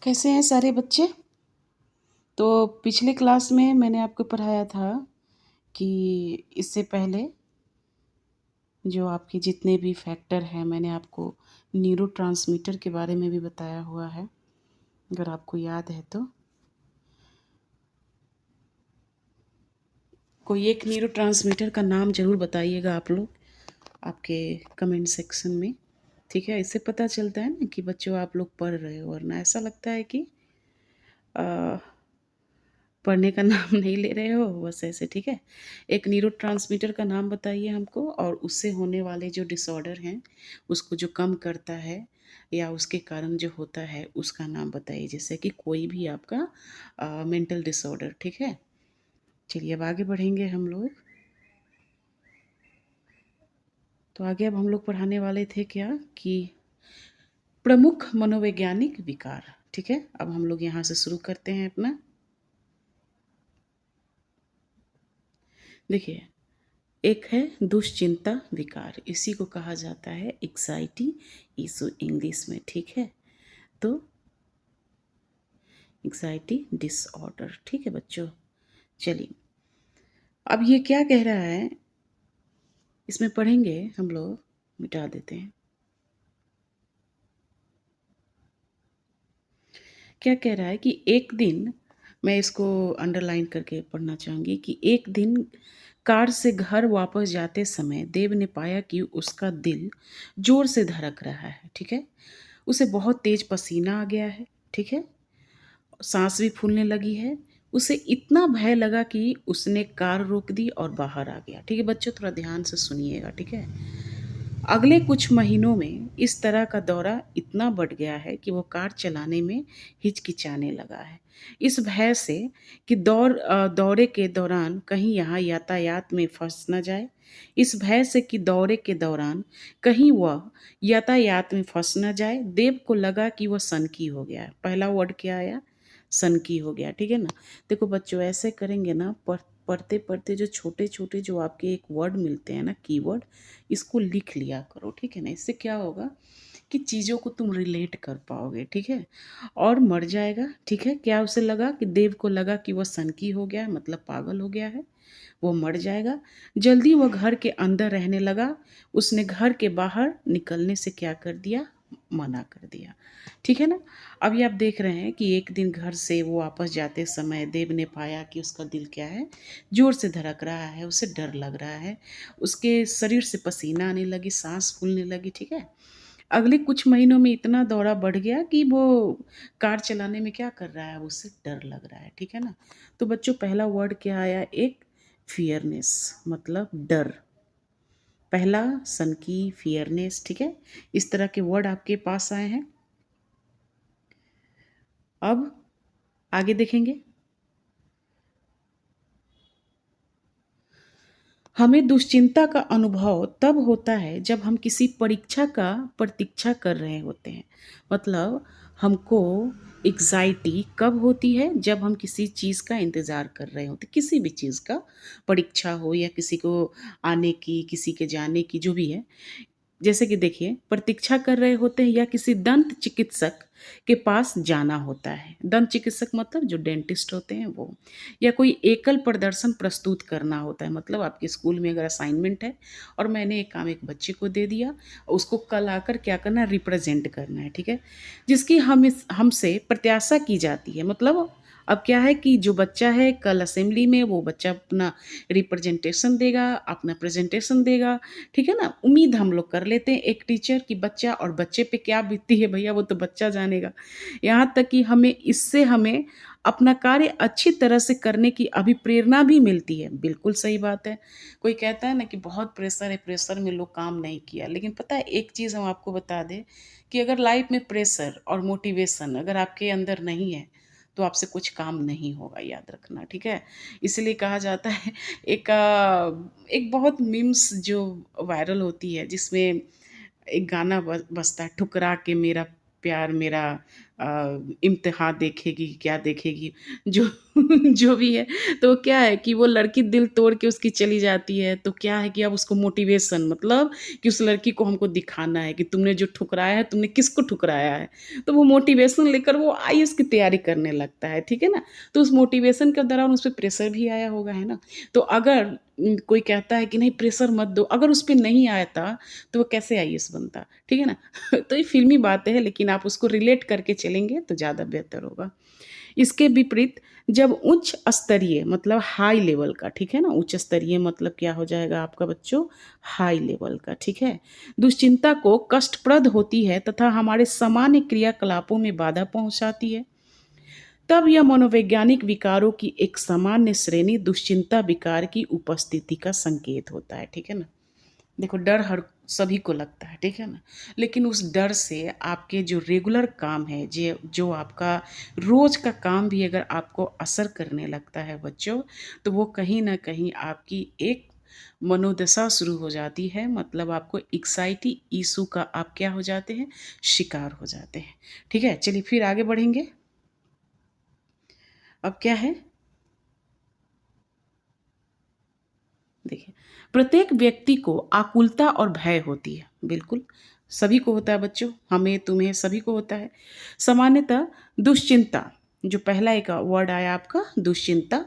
कैसे हैं सारे बच्चे? तो पिछले क्लास में मैंने आपको पढ़ाया था कि इससे पहले जो आपके जितने भी फैक्टर हैं, मैंने आपको न्यूरोट्रांसमीटर के बारे में भी बताया हुआ है, अगर आपको याद है तो। कोई एक न्यूरोट्रांसमीटर का नाम ज़रूर बताइएगा आप लोग आपके कमेंट सेक्शन में, ठीक है? इससे पता चलता है ना कि बच्चों आप लोग पढ़ रहे हो, वरना ऐसा लगता है कि अ, पढ़ने का नाम नहीं ले रहे हो बस ऐसे, ठीक है? एक न्यूरोट्रांसमीटर का नाम बताइए हमको और उससे होने वाले जो डिसऑर्डर हैं, उसको जो कम करता है या उसके कारण जो होता है उसका नाम बताइए। जैसे कि कोई भी आपका मेंटल डिसऑर्डर, ठीक है? चलिए अब आगे बढ़ेंगे हम लोग। तो आगे अब हम लोग पढ़ाने वाले थे क्या कि प्रमुख मनोवैज्ञानिक विकार, ठीक है? अब हम लोग यहाँ से शुरू करते हैं अपना। देखिए, एक है दुश्चिंता विकार, इसी को कहा जाता है एग्जाइटी इशू इंग्लिश में, ठीक है? तो एग्जाइटी डिसऑर्डर, ठीक है बच्चों। चलिए, अब ये क्या कह रहा है इसमें पढ़ेंगे हम लोग, मिटा देते हैं। क्या कह रहा है कि एक दिन, मैं इसको अंडरलाइन करके पढ़ना चाहूँगी कि एक दिन कार से घर वापस जाते समय देव ने पाया कि उसका दिल जोर से धड़क रहा है, ठीक है? उसे बहुत तेज पसीना आ गया है, ठीक है? सांस भी फूलने लगी है। उसे इतना भय लगा कि उसने कार रोक दी और बाहर आ गया। ठीक है बच्चों, थोड़ा ध्यान से सुनिएगा, ठीक है? अगले कुछ महीनों में इस तरह का दौरा इतना बढ़ गया है कि वो कार चलाने में हिचकिचाने लगा है। इस भय से कि दौरे के दौरान कहीं यहाँ यातायात में फंस न जाए। इस भय से कि दौरे के दौरान कहीं वह यातायात में फंस न जाए, देव को लगा कि वह सनकी हो गया है। पहला वर्ड क्या आया? सनकी हो गया, ठीक है ना? देखो बच्चों, ऐसे करेंगे ना, पढ़ते पढ़ते जो छोटे छोटे जो आपके एक वर्ड मिलते हैं ना, कीवर्ड, इसको लिख लिया करो, ठीक है ना? इससे क्या होगा कि चीज़ों को तुम रिलेट कर पाओगे, ठीक है? और मर जाएगा, ठीक है? क्या उसे लगा कि देव को लगा कि वह सनकी हो गया है, मतलब पागल हो गया है, वो मर जाएगा। जल्दी वह घर के अंदर रहने लगा। उसने घर के बाहर निकलने से क्या कर दिया? मना कर दिया, ठीक है ना? अभी आप देख रहे हैं कि एक दिन घर से वो वापस जाते समय देव ने पाया कि उसका दिल क्या है? जोर से धड़क रहा है, उसे डर लग रहा है, उसके शरीर से पसीना आने लगी, सांस फूलने लगी, ठीक है? अगले कुछ महीनों में इतना दौरा बढ़ गया कि वो कार चलाने में क्या कर रहा है? उसे डर लग रहा है, ठीक है ना? तो बच्चों, पहला वर्ड क्या आया? एक फियरनेस, मतलब डर। पहला सनकी, फियरनेस, ठीक है? इस तरह के वर्ड आपके पास आए हैं। अब आगे देखेंगे। हमें दुश्चिंता का अनुभव तब होता है जब हम किसी परीक्षा का प्रतीक्षा कर रहे होते हैं। मतलब हमको एग्ज़ाइटी कब होती है? जब हम किसी चीज़ का इंतज़ार कर रहे होते हैं, किसी भी चीज़ का, परीक्षा हो या किसी को आने की, किसी के जाने की, जो भी है। जैसे कि देखिए, प्रतीक्षा कर रहे होते हैं या किसी दंत चिकित्सक के पास जाना होता है। दंत चिकित्सक मतलब जो डेंटिस्ट होते हैं वो। या कोई एकल प्रदर्शन प्रस्तुत करना होता है, मतलब आपके स्कूल में अगर असाइनमेंट है और मैंने एक काम एक बच्चे को दे दिया, उसको कल आकर क्या करना है? रिप्रेजेंट करना है, ठीक है? जिसकी हमसे प्रत्याशा की जाती है। मतलब अब क्या है कि जो बच्चा है कल असेंबली में, वो बच्चा अपना रिप्रेजेंटेशन देगा, अपना प्रेजेंटेशन देगा, ठीक है ना? उम्मीद हम लोग कर लेते हैं एक टीचर कि बच्चा, और बच्चे पे क्या बीतती है भैया वो तो बच्चा जानेगा। यहाँ तक कि हमें अपना कार्य अच्छी तरह से करने की अभिप्रेरणा भी मिलती है। बिल्कुल सही बात है। कोई कहता है ना कि बहुत प्रेशर है, प्रेशर में लोग काम नहीं किया। लेकिन पता है एक चीज़ हम आपको बता दें कि अगर लाइफ में प्रेशर और मोटिवेशन अगर आपके अंदर नहीं है, तो आपसे कुछ काम नहीं होगा, याद रखना, ठीक है? इसलिए कहा जाता है, एक बहुत मीम्स जो वायरल होती है जिसमें एक गाना बजता है, ठुकरा के मेरा प्यार मेरा इम्तिहान देखेगी, क्या देखेगी, जो जो भी है। तो क्या है कि वो लड़की दिल तोड़ के उसकी चली जाती है, तो क्या है कि अब उसको मोटिवेशन, मतलब कि उस लड़की को हमको दिखाना है कि तुमने जो ठुकराया है, तुमने किसको ठुकराया है। तो वो मोटिवेशन लेकर वो आईएएस की तैयारी करने लगता है, ठीक है ना? तो उस मोटिवेशन के दौरान उस पे प्रेशर भी आया होगा, है ना? तो अगर कोई कहता है कि नहीं प्रेशर मत दो, अगर उस पे नहीं आया था, तो वो कैसे आईएएस बनता, ठीक है ना? तो ये फ़िल्मी बातें हैं, लेकिन आप उसको रिलेट करके चलेंगे तो ज़्यादा बेहतर होगा। इसके विपरीत जब उच्च स्तरीय मतलब हाई लेवल का, ठीक है ना? उच्च स्तरीय मतलब क्या हो जाएगा आपका बच्चों? हाई लेवल का, ठीक है? दुश्चिंता को कष्टप्रद होती है तथा हमारे सामान्य क्रियाकलापों में बाधा पहुँचाती है। तब यह मनोवैज्ञानिक विकारों की एक सामान्य श्रेणी दुश्चिंता विकार की उपस्थिति का संकेत होता है, ठीक है ना? देखो डर हर सभी को लगता है, ठीक है ना? लेकिन उस डर से आपके जो रेगुलर काम है, जो आपका रोज़ का काम भी अगर आपको असर करने लगता है बच्चों, तो वो कहीं न कहीं आपकी एक मनोदशा शुरू हो जाती है, मतलब आपको एंग्ज़ायटी इश्यू का आप क्या हो जाते हैं? शिकार हो जाते हैं, ठीक है? चलिए फिर आगे बढ़ेंगे। अब क्या है? देखिए, प्रत्येक व्यक्ति को आकुलता और भय होती है, बिल्कुल, सभी को होता है बच्चों, हमें, तुम्हें, सभी को होता है। सामान्यतः दुश्चिंता, जो पहला एक वर्ड आया आपका दुश्चिंता,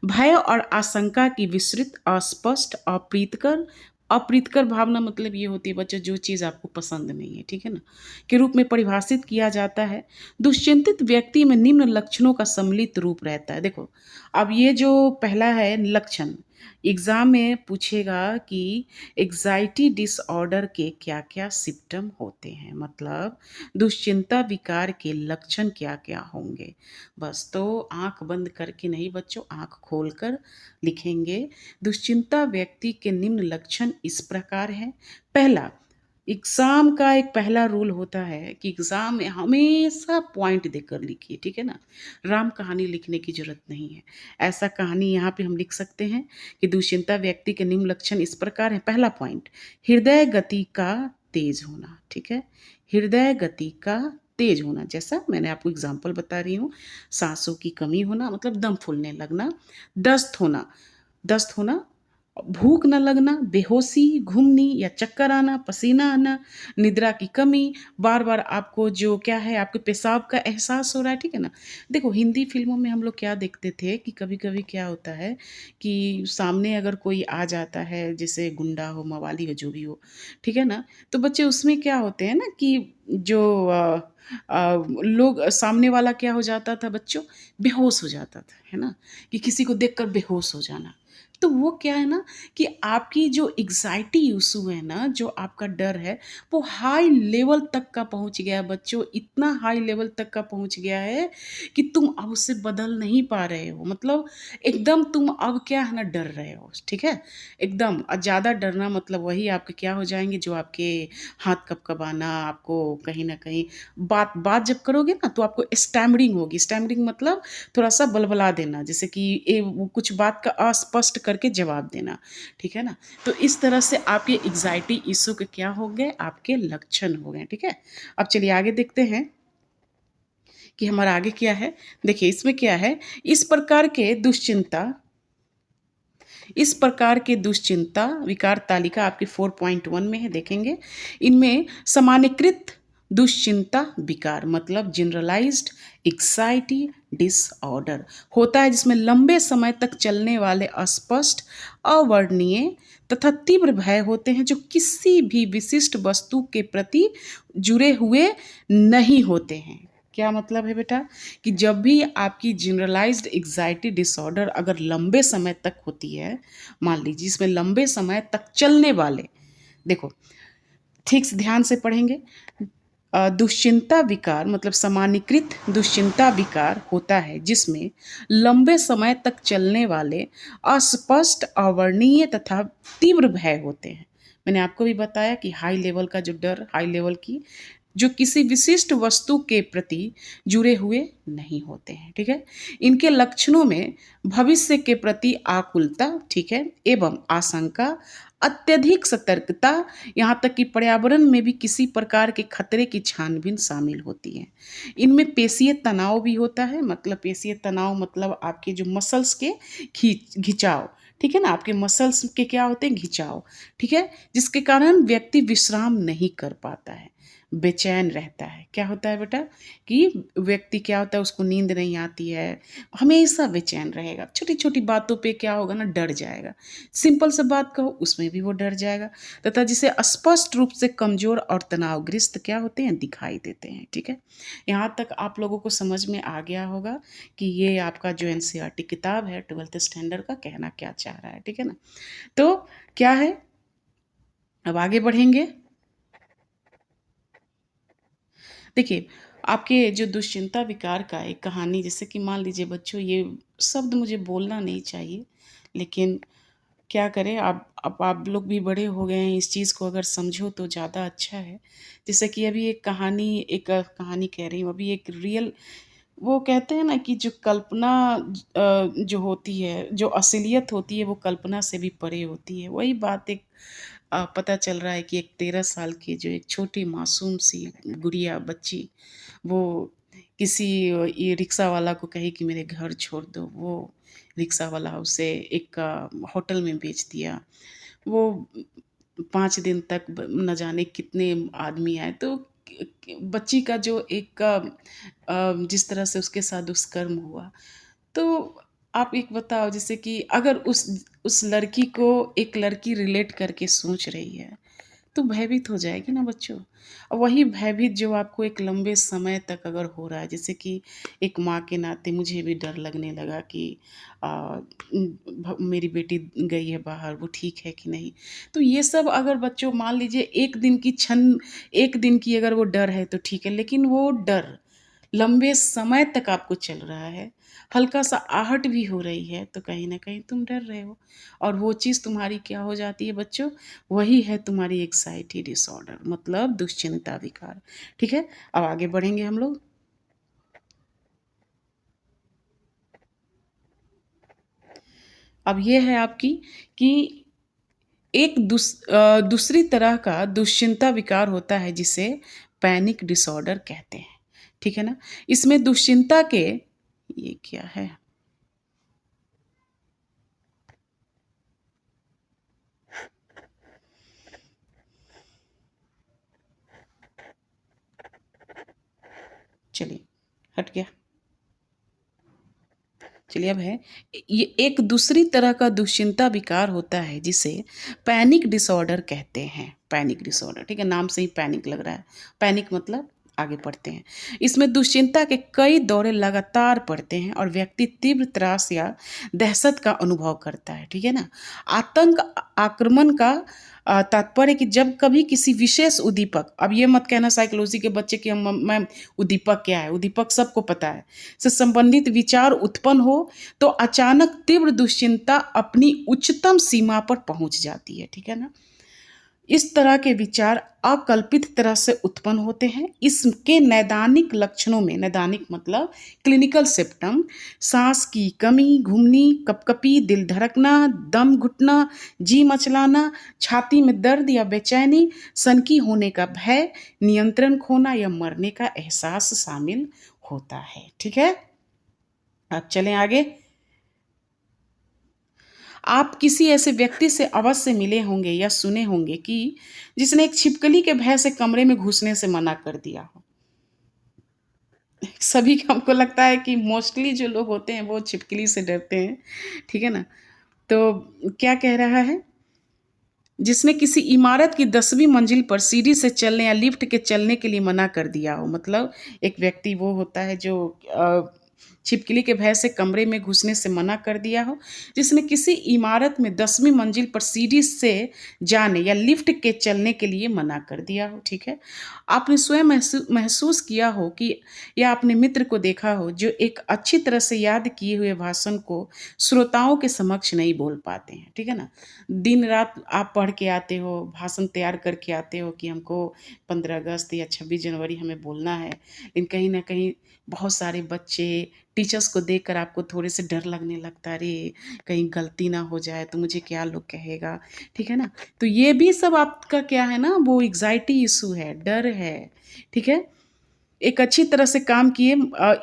भय और आशंका की विस्तृत, अस्पष्ट, अप्रीतकर, अप्रीतकर भावना मतलब ये होती है बच्चों जो चीज़ आपको पसंद नहीं है, ठीक है ना? के रूप में परिभाषित किया जाता है। दुश्चिंतित व्यक्ति में निम्न लक्षणों का सम्मिलित रूप रहता है। देखो, अब ये जो पहला है लक्षण, एग्ज़ाम में पूछेगा कि एंग्ज़ायटी डिसऑर्डर के क्या-क्या सिम्पटम होते हैं, मतलब दुश्चिंता विकार के लक्षण क्या-क्या होंगे। बस तो आँख बंद करके नहीं बच्चों, आँख खोलकर लिखेंगे। दुश्चिंता व्यक्ति के निम्न लक्षण इस प्रकार हैं। पहला, एग्ज़ाम का एक पहला रूल होता है कि एग्ज़ाम में हमेशा पॉइंट देकर लिखिए, ठीक है ना? राम कहानी लिखने की ज़रूरत नहीं है। ऐसा कहानी यहाँ पे हम लिख सकते हैं कि दुश्चिंता व्यक्ति के निम्न लक्षण इस प्रकार हैं। पहला पॉइंट, हृदय गति का तेज़ होना, ठीक है? हृदय गति का तेज़ होना, जैसा मैंने आपको एग्ज़ाम्पल बता रही हूँ, साँसों की कमी होना मतलब दम फूलने लगना, दस्त होना, दस्त होना, भूख न लगना, बेहोशी, घूमनी या चक्कर आना, पसीना आना, निद्रा की कमी, बार-बार आपको जो क्या है आपके पेशाब का एहसास हो रहा है, ठीक है ना? देखो हिंदी फ़िल्मों में हम लोग क्या देखते थे कि कभी-कभी क्या होता है कि सामने अगर कोई आ जाता है, जैसे गुंडा हो, मवाली हो, जो भी हो, ठीक है ना? तो बच्चे उसमें क्या होते हैं ना कि जो लोग सामने वाला क्या हो जाता था बच्चों? बेहोश हो जाता था, है ना? कि किसी को देखकर बेहोश हो जाना। तो वो क्या है ना कि आपकी जो एंग्ज़ायटी इश्यू है ना, जो आपका डर है, वो हाई लेवल तक का पहुँच गया है बच्चों, इतना हाई लेवल तक का पहुँच गया है कि तुम अब उससे बदल नहीं पा रहे हो। मतलब एकदम तुम अब क्या है ना डर रहे हो, ठीक है? एकदम ज़्यादा डरना मतलब वही आपके क्या हो जाएँगे जो आपके हाथ कँपकँपाना, आपको कहीं न कहीं बात बात जब करोगे ना तो आपको स्टैमरिंग होगी। स्टैमरिंग मतलब थोड़ा-सा बलबला देना, जैसे कि वो कुछ बात का अस्पष्ट करके जवाब देना, ठीक है ना? तो इस तरह से आपके एंग्ज़ायटी इश्यू के क्या हो गए? आपके लक्षण हो गए, ठीक है? अब चलिए आगे देखते हैं कि हमारा आगे क्या है? देखिए इसमें क्या है, इस प्रकार के दुश्चिंता विकार तालिका आपकी 4.1 में है, देखेंगे। इनमें सामान्यीकृत दुश्चिंता विकार मतलब जनरलाइज्ड एंग्जाइटी डिसऑर्डर होता है, जिसमें लंबे समय तक चलने वाले अस्पष्ट, अवर्णनीय तथा तीव्र भय होते हैं, जो किसी भी विशिष्ट वस्तु के प्रति जुड़े हुए नहीं होते हैं। क्या मतलब है बेटा कि जब भी आपकी जनरलाइज्ड एंग्जाइटी डिसऑर्डर अगर लंबे समय तक होती है, मान लीजिए इसमें लंबे समय तक चलने वाले, देखो ठीक से ध्यान से पढ़ेंगे। दुश्चिंता विकार मतलब सामान्यीकृत दुश्चिंता विकार होता है जिसमें लंबे समय तक चलने वाले अस्पष्ट, अवर्णनीय तथा तीव्र भय होते हैं। मैंने आपको भी बताया कि हाई लेवल का जो डर, हाई लेवल की जो किसी विशिष्ट वस्तु के प्रति जुड़े हुए नहीं होते हैं। ठीक है, इनके लक्षणों में भविष्य के प्रति आकुलता, ठीक है, एवं आशंका, अत्यधिक सतर्कता, यहाँ तक कि पर्यावरण में भी किसी प्रकार के खतरे की छानबीन शामिल होती है। इनमें पेशीय तनाव भी होता है, मतलब पेशीय तनाव मतलब आपके जो मसल्स के खिंचाव, ठीक है ना, आपके मसल्स के क्या होते हैं, खिंचाव, ठीक है, जिसके कारण व्यक्ति विश्राम नहीं कर पाता है, बेचैन रहता है। क्या होता है बेटा कि व्यक्ति क्या होता है, उसको नींद नहीं आती है, हमेशा बेचैन रहेगा, छोटी छोटी बातों पे क्या होगा ना, डर जाएगा, सिंपल सा बात कहो उसमें भी वो डर जाएगा, तथा जिसे स्पष्ट रूप से कमजोर और तनावग्रस्त क्या होते हैं, दिखाई देते हैं। ठीक है, यहाँ तक आप लोगों को समझ में आ गया होगा कि ये आपका जो एनसीईआरटी किताब है 12th स्टैंडर्ड का कहना क्या चाह रहा है। ठीक है ना, तो क्या है, अब आगे बढ़ेंगे। देखिए, आपके जो दुश्चिंता विकार का एक कहानी, जैसे कि मान लीजिए बच्चों, ये शब्द मुझे बोलना नहीं चाहिए, लेकिन क्या करें, आप लोग भी बड़े हो गए हैं, इस चीज़ को अगर समझो तो ज़्यादा अच्छा है। जैसे कि अभी एक कहानी कह रही हूँ, अभी एक रियल, वो कहते हैं ना कि जो कल्पना जो होती है, जो असलियत होती है, वो कल्पना से भी परे होती है। वही बात एक पता चल रहा है कि एक 13 साल की जो एक छोटी मासूम सी गुड़िया बच्ची, वो किसी ये रिक्शा वाला को कही कि मेरे घर छोड़ दो, वो रिक्शा वाला उसे एक होटल में बेच दिया। वो 5 दिन तक न जाने कितने आदमी आए, तो बच्ची का जो एक जिस तरह से उसके साथ दुष्कर्म हुआ, तो आप एक बताओ, जैसे कि अगर उस लड़की को एक लड़की रिलेट करके सोच रही है, तो भयभीत हो जाएगी ना बच्चों। और वही भयभीत जो आपको एक लंबे समय तक अगर हो रहा है, जैसे कि एक माँ के नाते मुझे भी डर लगने लगा कि मेरी बेटी गई है बाहर, वो ठीक है कि नहीं। तो ये सब अगर बच्चों मान लीजिए एक दिन की अगर वो डर है तो ठीक है, लेकिन वो डर लंबे समय तक आपको चल रहा है, हल्का सा आहट भी हो रही है, तो कहीं ना कहीं तुम डर रहे हो, और वो चीज़ तुम्हारी क्या हो जाती है बच्चों, वही है तुम्हारी एग्जाइटी डिसऑर्डर, मतलब दुश्चिंता विकार। ठीक है, अब आगे बढ़ेंगे हम लोग। अब ये है आपकी कि दूसरी तरह का दुश्चिंता विकार होता है जिसे पैनिक डिसऑर्डर कहते हैं। ठीक है ना, इसमें दुश्चिंता के, ये क्या है, चलिए हट गया, चलिए अब है, ये एक दूसरी तरह का दुश्चिंता विकार होता है जिसे पैनिक डिसऑर्डर कहते हैं। पैनिक डिसऑर्डर, ठीक है, नाम से ही पैनिक लग रहा है, पैनिक मतलब, आगे पढ़ते हैं। इसमें दुश्चिंता के कई दौरे लगातार पड़ते हैं और व्यक्ति तीव्र त्रास या दहशत का अनुभव करता है। ठीक है ना, आतंक आक्रमण का तात्पर्य कि जब कभी किसी विशेष उद्दीपक, अब ये मत कहना साइकोलॉजी के बच्चे कि हम मैम उद्दीपक क्या है, उद्दीपक सबको पता है, से संबंधित विचार उत्पन्न हो, तो अचानक तीव्र दुश्चिंता अपनी उच्चतम सीमा पर पहुंच जाती है। ठीक है ना, इस तरह के विचार अकल्पित तरह से उत्पन्न होते हैं। इसके नैदानिक लक्षणों में, नैदानिक मतलब क्लिनिकल सिम्पटम, सांस की कमी, घुमनी, कपकपी, दिल धड़कना, दम घुटना, जी मचलाना, छाती में दर्द या बेचैनी, सनकी होने का भय, नियंत्रण खोना या मरने का एहसास शामिल होता है। ठीक है, अब चलें आगे। आप किसी ऐसे व्यक्ति से अवश्य मिले होंगे या सुने होंगे कि जिसने एक छिपकली के भय से कमरे में घुसने से मना कर दिया हो। सभी को, हमको लगता है कि मोस्टली जो लोग होते हैं वो छिपकली से डरते हैं। ठीक है ना, तो क्या कह रहा है, जिसने किसी इमारत की 10वीं मंजिल पर सीढ़ी से चलने या लिफ्ट के चलने के लिए मना कर दिया हो। मतलब एक व्यक्ति वो होता है जो छिपकली के भय से कमरे में घुसने से मना कर दिया हो, जिसने किसी इमारत में 10वीं मंजिल पर सीढ़ी से जाने या लिफ्ट के चलने के लिए मना कर दिया हो। ठीक है, आपने स्वयं महसूस किया हो कि या अपने मित्र को देखा हो जो एक अच्छी तरह से याद किए हुए भाषण को श्रोताओं के समक्ष नहीं बोल पाते हैं। ठीक है ना, दिन रात आप पढ़ के आते हो, भाषण तैयार करके आते हो कि हमको 15 अगस्त या 26 जनवरी हमें बोलना है, लेकिन कहीं ना कहीं बहुत सारे बच्चे टीचर्स को देखकर आपको थोड़े से डर लगने लगता है, अरे कहीं गलती ना हो जाए तो मुझे क्या लोग कहेगा। ठीक है ना, तो ये भी सब आपका क्या है ना, वो एग्जाइटी इशू है, डर है। ठीक है, एक अच्छी तरह से काम किए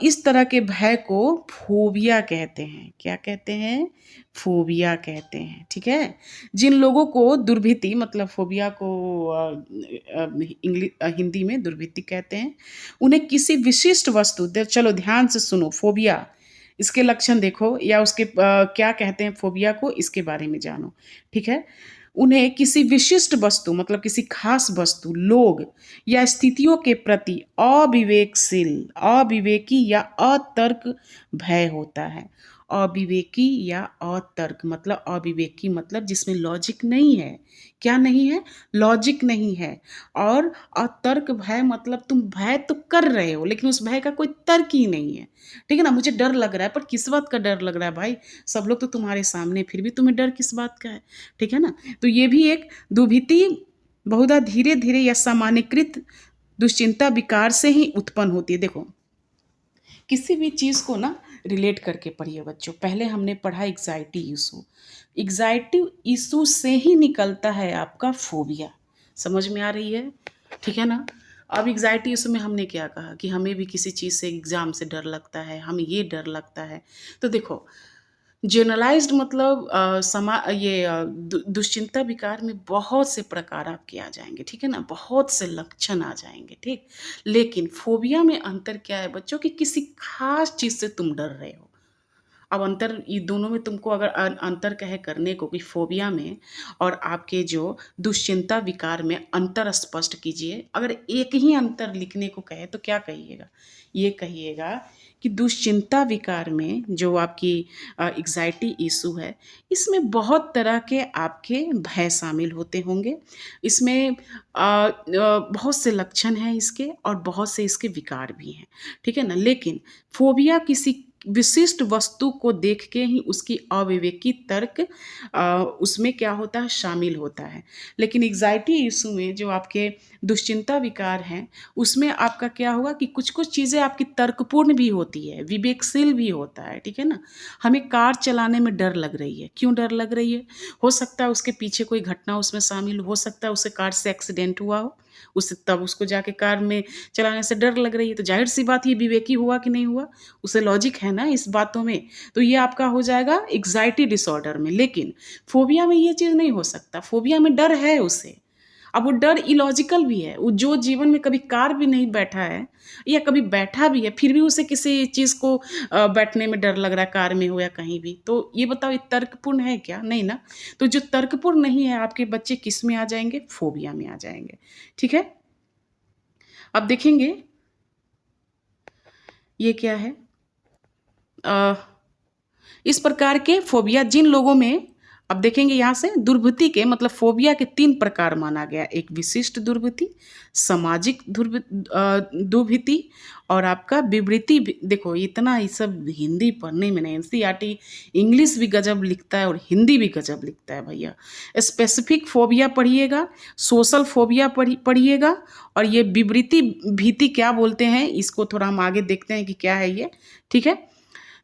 इस तरह के भय को फोबिया कहते हैं। क्या कहते हैं? फोबिया कहते हैं। ठीक है, जिन लोगों को दुर्भीति, मतलब फोबिया को इंग्लिश हिंदी में दुर्भीति कहते हैं, उन्हें किसी विशिष्ट वस्तु चलो ध्यान से सुनो, फोबिया इसके लक्षण देखो या उसके क्या कहते हैं फोबिया को, इसके बारे में जानो। ठीक है, उन्हें किसी विशिष्ट वस्तु, मतलब किसी खास वस्तु, लोग या स्थितियों के प्रति अविवेकशील, अविवेकी या अतर्क भय होता है। अविवेकी या अतर्क मतलब अविवेकी मतलब जिसमें लॉजिक नहीं है। क्या नहीं है? लॉजिक नहीं है। और अतर्क भय मतलब तुम भय तो कर रहे हो लेकिन उस भय का कोई तर्क ही नहीं है। ठीक है ना, मुझे डर लग रहा है, पर किस बात का डर लग रहा है भाई? सब लोग तो तुम्हारे सामने, फिर भी तुम्हें डर किस बात का है? ठीक है ना, तो ये भी एक दुर्भीति बहुधा धीरे धीरे या सामान्यकृत दुश्चिंता विकार से ही उत्पन्न होती है। देखो, किसी भी चीज़ को ना रिलेट करके पढ़िए बच्चों। पहले हमने पढ़ा एग्जाइटी इशू, एग्जाइटी इशू से ही निकलता है आपका फोबिया। समझ में आ रही है? ठीक है ना। अब एग्जाइटी इशू में हमने क्या कहा कि हमें भी किसी चीज़ से, एग्ज़ाम से डर लगता है, हमें ये डर लगता है। तो देखो, जनरलाइज्ड मतलब दुश्चिंता विकार में बहुत से प्रकार आपके आ जाएंगे। ठीक है ना, बहुत से लक्षण आ जाएंगे। ठीक, लेकिन फोबिया में अंतर क्या है बच्चों कि किसी खास चीज़ से तुम डर रहे हो। अब अंतर ये दोनों में तुमको अगर अंतर कहे करने को कि फोबिया में और आपके जो दुश्चिंता विकार में अंतर स्पष्ट कीजिए। अगर एक ही अंतर लिखने को कहे तो क्या कहिएगा? ये कहिएगा कि दुश्चिंता विकार में जो आपकी एग्जाइटी इशू है, इसमें बहुत तरह के आपके भय शामिल होते होंगे। इसमें बहुत से लक्षण हैं इसके और बहुत से इसके विकार भी हैं। ठीक है ना, लेकिन फोबिया किसी विशिष्ट वस्तु को देख के ही उसकी अविवेकी तर्क उसमें क्या होता है, शामिल होता है। लेकिन एग्जाइटी इशू में जो आपके दुश्चिंता विकार हैं, उसमें आपका क्या होगा कि कुछ कुछ चीज़ें आपकी तर्कपूर्ण भी होती है, विवेकशील भी होता है। ठीक है ना, हमें कार चलाने में डर लग रही है, क्यों डर लग रही है? हो सकता है उसके पीछे कोई घटना उसमें शामिल हो सकता है उसे कार से एक्सीडेंट हुआ हो, उसे तब उसको जाके कार में चलाने से डर लग रही है। तो जाहिर सी बात, ये विवेकी हुआ कि नहीं हुआ? उसे लॉजिक है ना इस बातों में। तो ये आपका हो जाएगा एग्जाइटी डिसऑर्डर में। लेकिन फोबिया में ये चीज़ नहीं हो सकता। फोबिया में डर है उसे, अब वो डर इलॉजिकल भी है। वो जो जीवन में कभी कार भी नहीं बैठा है या कभी बैठा भी है, फिर भी उसे किसी चीज़ को बैठने में डर लग रहा है, कार में हो या कहीं भी। तो ये बताओ, ये तर्कपूर्ण है क्या? नहीं ना। तो जो तर्कपूर्ण नहीं है, आपके बच्चे किस में आ जाएंगे? फोबिया में आ जाएंगे। ठीक है, अब देखेंगे ये क्या है। अ, इस प्रकार के फोबिया जिन लोगों में, अब देखेंगे यहाँ से, दुर्भीति के मतलब फोबिया के 3 प्रकार माना गया। एक विशिष्ट दुर्भीति, सामाजिक दुर्भीति और आपका विवृति। देखो, इतना ये सब हिंदी पढ़ने में नहीं, एनसीईआरटी इंग्लिश भी गजब लिखता है और हिंदी भी गजब लिखता है भैया। स्पेसिफिक फोबिया पढ़िएगा, सोशल फोबिया पढ़िएगा, और ये विवृति भीति क्या बोलते हैं, इसको थोड़ा हम आगे देखते हैं कि क्या है ये। ठीक है,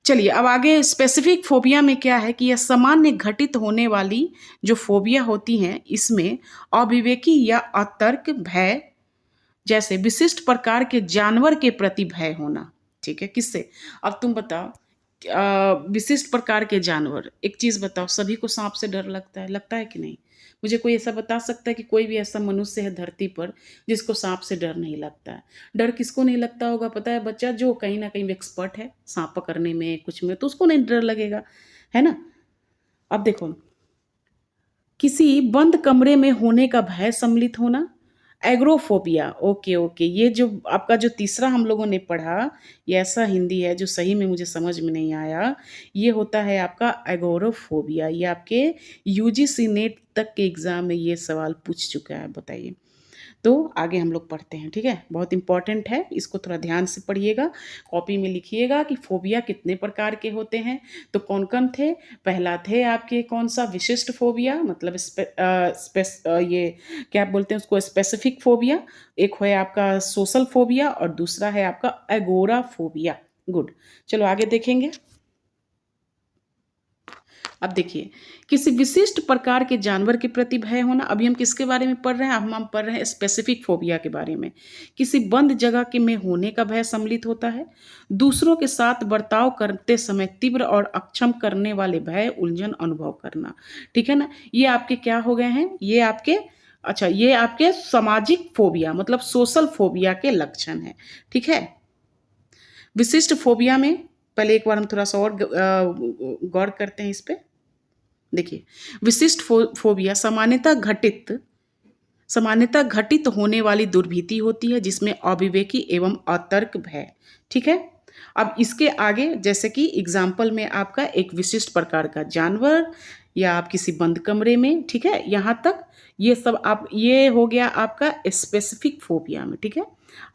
चलिए अब आगे। स्पेसिफिक फोबिया में क्या है कि यह सामान्य घटित होने वाली जो फोबिया होती हैं, इसमें अविवेकी या अतर्क भय, जैसे विशिष्ट प्रकार के जानवर के प्रति भय होना। ठीक है, किससे? अब तुम बताओ, विशिष्ट प्रकार के जानवर, एक चीज़ बताओ, सभी को सांप से डर लगता है कि नहीं? मुझे कोई ऐसा बता सकता है कि कोई भी ऐसा मनुष्य है धरती पर जिसको सांप से डर नहीं लगता है? डर किसको नहीं लगता होगा पता है बच्चा? जो कहीं ना कहीं एक्सपर्ट है सांप पकड़ने में, कुछ में, तो उसको नहीं डर लगेगा, है ना। अब देखो, किसी बंद कमरे में होने का भय सम्मिलित होना, एग्रोफोबिया, ओके, ओके। ये जो आपका जो तीसरा हम लोगों ने पढ़ा, ये ऐसा हिंदी है जो सही में मुझे समझ में नहीं आया। ये होता है आपका एगोराफोबिया। ये आपके यूजीसी नेट तक के एग्ज़ाम में ये सवाल पूछ चुका है, बताइए। तो आगे हम लोग पढ़ते हैं, ठीक है? बहुत इंपॉर्टेंट है, इसको थोड़ा ध्यान से पढ़िएगा। कॉपी में लिखिएगा कि फोबिया कितने प्रकार के होते हैं। तो कौन-कौन थे? पहला थे आपके कौन-सा विशिष्ट फोबिया, मतलब ये क्या बोलते हैं उसको, स्पेसिफिक फोबिया। एक है आपका सोशल फोबिया और दूसरा है आपका एगोराफोबिया। गुड। चलो आगे देखेंगे। अब देखिए, किसी विशिष्ट प्रकार के जानवर के प्रति भय होना। अभी हम किसके बारे में पढ़ रहे हैं? अब हम पढ़ रहे हैं स्पेसिफिक फोबिया के बारे में। किसी बंद जगह के में होने का भय सम्मिलित होता है। दूसरों के साथ बर्ताव करते समय तीव्र और अक्षम करने वाले भय, उलझन अनुभव करना। ठीक है ना? ये आपके क्या हो गए हैं? ये आपके, अच्छा, ये आपके सामाजिक फोबिया मतलब सोशल फोबिया के लक्षण है। ठीक है? विशिष्ट फोबिया में पहले एक बार हम थोड़ा सा और गौर करते हैं इस पे। देखिए, विशिष्ट फोबिया सामान्यतः घटित होने वाली दुर्भीति होती है जिसमें अविवेकी एवं अतर्क भय। ठीक है? अब इसके आगे जैसे कि एग्जाम्पल में आपका एक विशिष्ट प्रकार का जानवर या आप किसी बंद कमरे में, ठीक है, यहाँ तक ये सब आप, ये हो गया आपका स्पेसिफिक फोबिया में। ठीक है?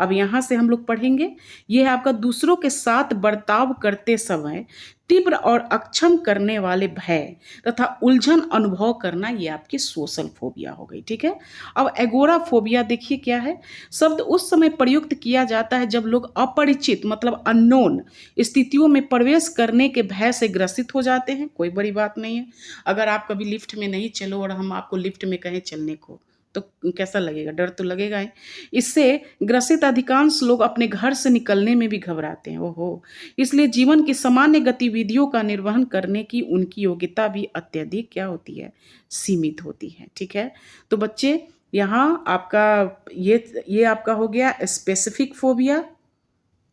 अब यहाँ से हम लोग पढ़ेंगे, ये है आपका दूसरों के साथ बर्ताव करते समय तीव्र और अक्षम करने वाले भय तथा उलझन अनुभव करना, ये आपकी सोशल फोबिया हो गई। ठीक है? अब एगोरा फोबिया देखिए क्या है। शब्द उस समय प्रयुक्त किया जाता है जब लोग अपरिचित मतलब अननोन स्थितियों में प्रवेश करने के भय से ग्रसित हो जाते हैं। कोई बड़ी बात नहीं है। अगर आप कभी लिफ्ट में नहीं चलो और हम आपको लिफ्ट में कहें चलने को, तो कैसा लगेगा? डर तो लगेगा ही। इससे ग्रसित अधिकांश लोग अपने घर से निकलने में भी घबराते हैं। ओहो! इसलिए जीवन की सामान्य गतिविधियों का निर्वहन करने की उनकी योग्यता भी अत्यधिक क्या होती है? सीमित होती है। ठीक है? तो बच्चे, यहाँ आपका ये आपका हो गया स्पेसिफिक फोबिया।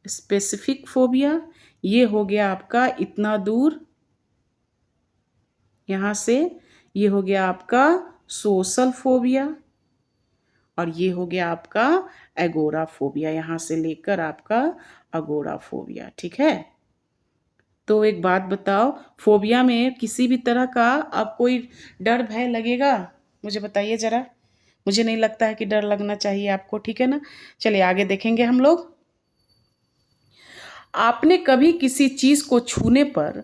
स्पेसिफिक फोबिया ये हो गया आपका इतना दूर, यहाँ से ये हो गया आपका सोशल फोबिया और ये हो गया आपका एगोराफोबिया, यहाँ से लेकर आपका अगोराफोबिया। ठीक है? तो एक बात बताओ, फोबिया में किसी भी तरह का अब कोई डर भय लगेगा? मुझे बताइए ज़रा। मुझे नहीं लगता है कि डर लगना चाहिए आपको। ठीक है ना? चलिए आगे देखेंगे हम लोग। आपने कभी किसी चीज़ को छूने पर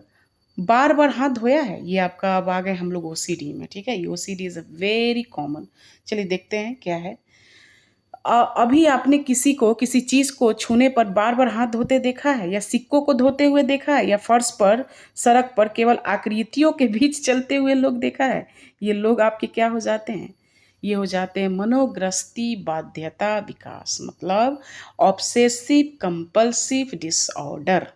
बार बार हाथ धोया है? ये आपका, अब आ गए हम लोग ओसीडी में। ठीक है? ये OCD is a very common. चलिए देखते हैं क्या है। अभी आपने किसी को किसी चीज़ को छूने पर बार बार हाथ धोते देखा है, या सिक्कों को धोते हुए देखा है, या फर्श पर, सड़क पर केवल आकृतियों के बीच चलते हुए लोग देखा है? ये लोग आपके क्या हो जाते हैं? ये हो जाते हैं मनोग्रस्ती बाध्यता विकास, मतलब ऑब्सेसिव कंपल्सिव डिसऑर्डर।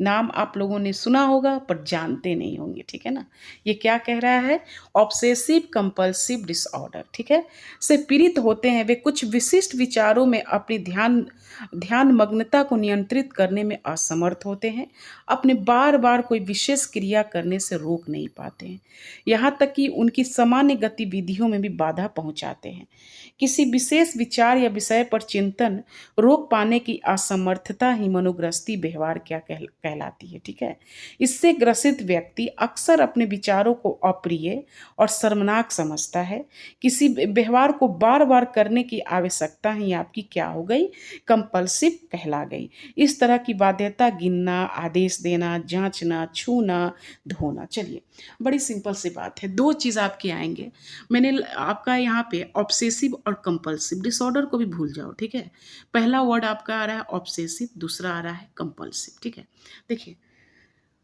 नाम आप लोगों ने सुना होगा पर जानते नहीं होंगे। ठीक है ना? ये क्या कह रहा है? ऑब्सेसिव कंपल्सिव डिसऑर्डर, ठीक है, से पीड़ित होते हैं। वे कुछ विशिष्ट विचारों में अपनी ध्यान मग्नता को नियंत्रित करने में असमर्थ होते हैं। अपने बार बार कोई विशेष क्रिया करने से रोक नहीं पाते हैं, यहाँ तक कि उनकी सामान्य गतिविधियों में भी बाधा पहुंचाते हैं। किसी विशेष विचार या विषय पर चिंतन रोक पाने की असमर्थता ही मनोग्रस्ती व्यवहार क्या कहलाती है। ठीक है? इससे ग्रसित व्यक्ति अक्सर अपने विचारों को अप्रिय और शर्मनाक समझता है। किसी व्यवहार को बार बार करने की आवश्यकता ही आपकी क्या हो गई? कंपल्सिव कहला गई। इस तरह की बाध्यता गिनना, आदेश देना, जांचना, छूना, धोना। चलिए, बड़ी सिंपल सी बात है। दो चीज़ आपके आएंगे। मैंने आपका यहाँ पे ऑब्सेसिव और कंपल्सिव डिसऑर्डर को भी भूल जाओ। ठीक है? पहला वर्ड आपका आ रहा है ऑब्सेसिव, दूसरा आ रहा है कंपल्सिव। ठीक है? देखिए,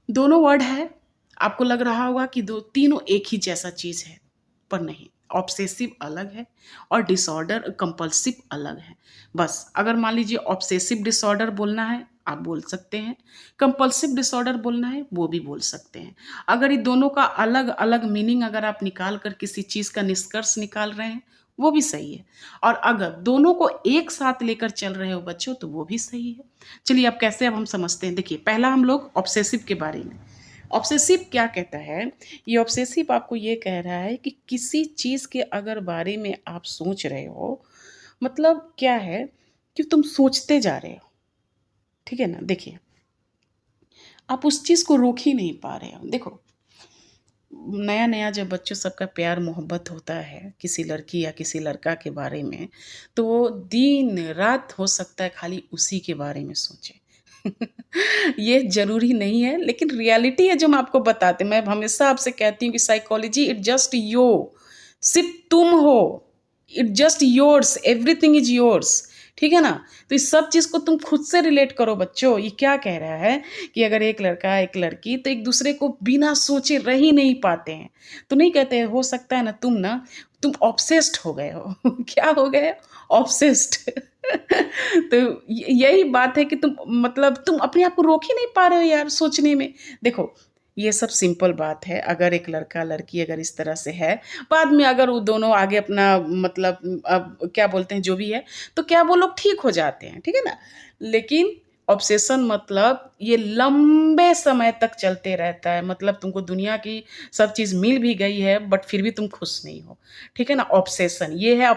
दोनों वर्ड है, आपको लग रहा होगा कि दो तीनों एक ही जैसा चीज़ है, पर नहीं। ऑब्सेसिव अलग है और डिसऑर्डर कंपल्सिव अलग है। बस अगर मान लीजिए ऑब्सेसिव डिसऑर्डर बोलना है, आप बोल सकते हैं। कंपल्सिव डिसऑर्डर बोलना है, वो भी बोल सकते हैं। अगर ये दोनों का अलग अलग मीनिंग अगर आप निकाल कर किसी चीज़ का निष्कर्ष निकाल रहे हैं, वो भी सही है। और अगर दोनों को एक साथ लेकर चल रहे हो बच्चों, तो वो भी सही है। चलिए अब कैसे, अब हम समझते हैं। देखिए, पहला हम लोग ऑब्सेसिव के बारे में। ऑब्सेसिव क्या कहता है? ये ऑब्सेसिव आपको ये कह रहा है कि किसी चीज़ के अगर बारे में आप सोच रहे हो, मतलब क्या है कि तुम सोचते जा रहे हो, ठीक है ना? देखिए, आप उस चीज़ को रोक ही नहीं पा रहे हो। देखो, नया-नया जब बच्चों सबका प्यार मोहब्बत होता है, किसी लड़की या किसी लड़का के बारे में, तो वो दिन-रात हो सकता है खाली उसी के बारे में सोचे। ये ज़रूरी नहीं है, लेकिन रियलिटी है जो हम आपको बताते हैं। मैं हमेशा आपसे कहती हूँ कि साइकोलॉजी इट जस्ट यू, सिर्फ़ तुम हो। It just yours, everything is yours, ठीक है ना? तो इस सब चीज़ को तुम खुद से रिलेट करो बच्चों। ये क्या कह रहा है कि अगर एक लड़का, एक लड़की तो एक-दूसरे को बिना सोचे रह ही नहीं पाते हैं। तो नहीं कहते हो सकता है ना तुम ऑब्सेस्ड हो गए हो। क्या हो गए? ऑब्सेस्ड। तो यही बात है कि तुम मतलब तुम अपने आप को रोक ही नहीं पा रहे हो यार सोचने में। देखो, ये सब सिंपल बात है। अगर एक लड़का-लड़की अगर इस तरह से है, बाद में अगर वो दोनों आगे अपना मतलब अब क्या बोलते हैं जो भी है, तो क्या वो लोग ठीक हो जाते हैं, ठीक है ना? लेकिन ऑब्सेशन मतलब ये लंबे समय तक चलते रहता है। मतलब तुमको दुनिया की सब चीज़ मिल भी गई है बट फिर भी तुम खुश नहीं हो, ठीक है ना? ऑब्सेशन ये है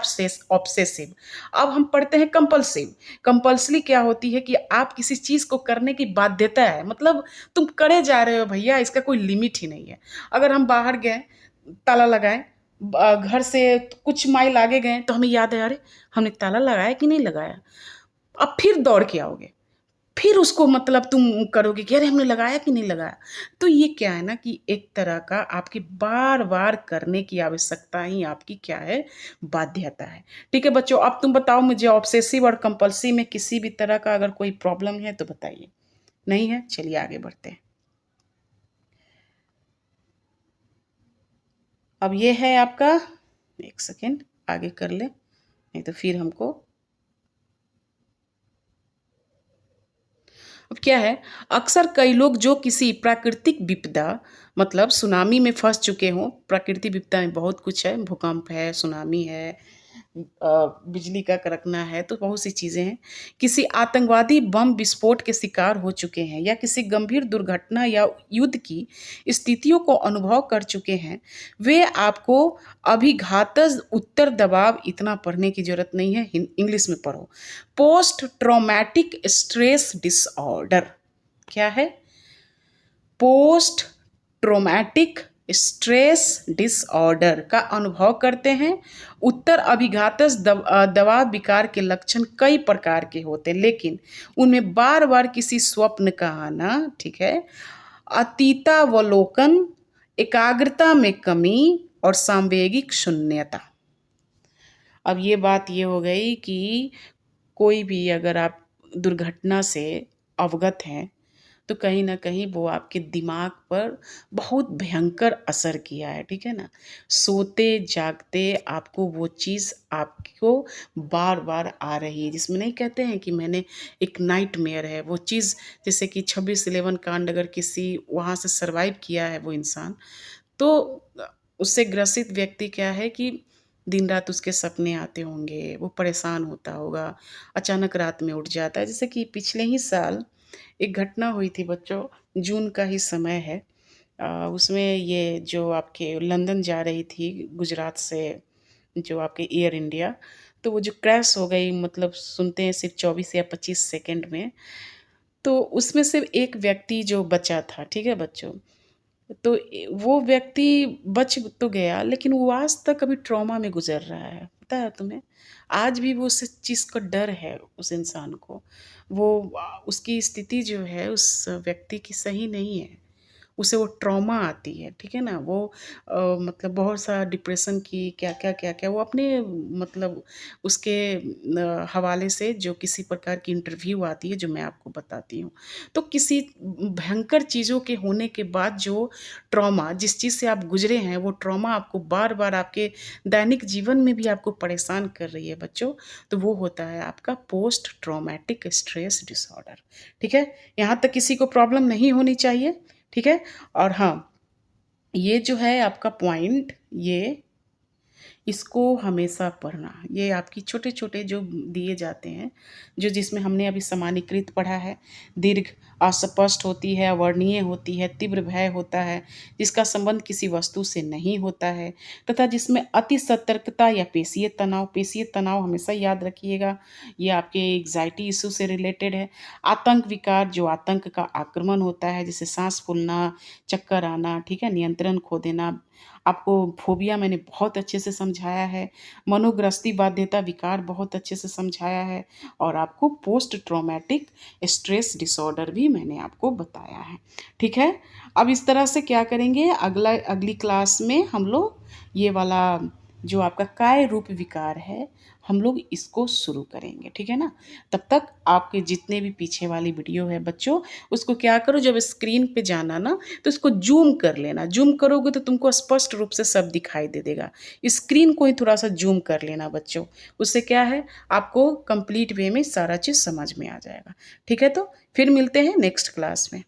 ऑब्सेसिव। अब हम पढ़ते हैं कंपल्सिव। कंपल्सरी क्या होती है कि आप किसी चीज़ को करने की बाध्यता है, मतलब तुम करे जा रहे हो भैया, इसका कोई लिमिट ही नहीं है। अगर हम बाहर गए, ताला लगाएँ, घर से कुछ माइल आगे गए तो हमें याद है, अरे! हमने ताला लगाया कि नहीं लगाया? अब फिर दौड़ के आओगे। फिर उसको मतलब तुम करोगे कि अरे हमने लगाया कि नहीं लगाया। तो ये क्या है ना कि एक तरह का आपकी बार-बार करने की आवश्यकता ही आपकी क्या है, बाध्यता है। ठीक है बच्चों, अब तुम बताओ मुझे ऑब्सेसिव और कंपल्सिव में किसी भी तरह का अगर कोई प्रॉब्लम है तो बताइए? नहीं है? चलिए आगे बढ़ते हैं। अब ये है आपका, 1 सेकंड आगे कर लें, नहीं तो फिर हमको अब क्या है, अक्सर कई लोग जो किसी प्राकृतिक विपदा मतलब सुनामी में फँस चुके हों, प्राकृतिक विपदा में बहुत कुछ है, भूकंप है, सुनामी है, बिजली का कड़कना है, तो बहुत सी चीज़ें हैं। किसी आतंकवादी बम विस्फोट के शिकार हो चुके हैं या किसी गंभीर दुर्घटना या युद्ध की स्थितियों को अनुभव कर चुके हैं, वे आपको अभिघातज उत्तर दबाव इतना पढ़ने की ज़रूरत नहीं है, इंग्लिश में पढ़ो। पोस्ट ट्रॉमेटिक स्ट्रेस डिसऑर्डर क्या है? पोस्ट ट्रॉमेटिक स्ट्रेस डिसऑर्डर का अनुभव करते हैं। उत्तर अभिघातज दबाव विकार के लक्षण कई प्रकार के होते हैं, लेकिन उनमें बार बार किसी स्वप्न का आना, ठीक है, अतीतावलोकन, एकाग्रता में कमी और सांवेगिक शून्यता। अब ये बात ये हो गई कि कोई भी अगर आप दुर्घटना से अवगत हैं, तो कहीं न कहीं वो आपके दिमाग पर बहुत भयंकर असर किया है, ठीक है ना? सोते-जागते आपको वो चीज़ आपको बार-बार आ रही है, जिसमें नहीं कहते हैं कि मैंने एक नाइटमेयर है, वो चीज़ जैसे कि 26/11 कांड अगर किसी वहाँ से सर्वाइव किया है वो इंसान, तो उससे ग्रसित व्यक्ति क्या है कि दिन-रात उसके सपने आते होंगे, वो परेशान होता होगा, अचानक रात में उठ जाता है। जैसे कि पिछले ही साल एक घटना हुई थी बच्चों, जून का ही समय है। उसमें ये जो आपके लंदन जा रही थी गुजरात से जो आपके एयर इंडिया, तो वो जो क्रैश हो गई मतलब सुनते हैं सिर्फ़ 24 या 25 सेकंड में, तो उसमें से एक व्यक्ति जो बचा था, ठीक है बच्चों? तो वो व्यक्ति बच तो गया लेकिन वो आज तक अभी ट्रॉमा में गुज़र रहा है, पता है तुम्हें? आज भी वो उस चीज़ का डर है उस इंसान को। वो उसकी स्थिति जो है उस व्यक्ति की सही नहीं है। उसे वो ट्रॉमा आती है, ठीक है ना? वो मतलब बहुत सा डिप्रेशन की क्या-क्या, क्या-क्या वो अपने मतलब उसके हवाले से जो किसी प्रकार की इंटरव्यू आती है जो मैं आपको बताती हूँ। तो किसी भयंकर चीज़ों के होने के बाद जो ट्रॉमा जिस चीज़ से आप गुज़रे हैं वो ट्रॉमा आपको बार-बार आपके दैनिक जीवन में भी आपको परेशान कर रही है बच्चों, तो वो होता है आपका पोस्ट ट्रॉमेटिक स्ट्रेस डिसऑर्डर, ठीक है? यहाँ तक किसी को प्रॉब्लम नहीं होनी चाहिए, ठीक है? और हाँ, ये जो है आपका पॉइंट ये इसको हमेशा पढ़ना। ये आपकी छोटे-छोटे जो दिए जाते हैं, जो जिसमें हमने अभी सामान्यीकृत पढ़ा है, दीर्घ अस्पष्ट होती है, अवर्णीय होती है, तीव्र भय होता है, जिसका संबंध किसी वस्तु से नहीं होता है, तथा जिसमें अति सतर्कता या पेशीय तनाव हमेशा याद रखिएगा, ये आपके एंग्ज़ायटी इश्यू से रिलेटेड है। आतंक विकार, जो आतंक का आक्रमण होता है, जैसे साँस फूलना, चक्कर आना, ठीक है? नियंत्रण खो देना। आपको फ़ोबिया मैंने बहुत अच्छे से समझाया है। मनोग्रस्ती बाध्यता विकार बहुत अच्छे से समझाया है और आपको पोस्ट ट्रॉमेटिक स्ट्रेस डिसऑर्डर भी मैंने आपको बताया है। ठीक है? अब इस तरह से क्या करेंगे, अगली क्लास में हम लोग ये वाला जो आपका काय रूप विकार है, हम लोग इसको शुरू करेंगे। ठीक है ना? तब तक आपके जितने भी पीछे वाली वीडियो है बच्चों, उसको क्या करो, जब स्क्रीन पे जाना ना तो इसको ज़ूम कर लेना। ज़ूम करोगे तो तुमको स्पष्ट रूप से सब दिखाई दे देगा। स्क्रीन को ही थोड़ा-सा ज़ूम कर लेना बच्चों। उससे क्या है, आपको कंप्लीट वे में सारा चीज़ समझ में आ जाएगा। ठीक है तो? फिर मिलते हैं नेक्स्ट क्लास में।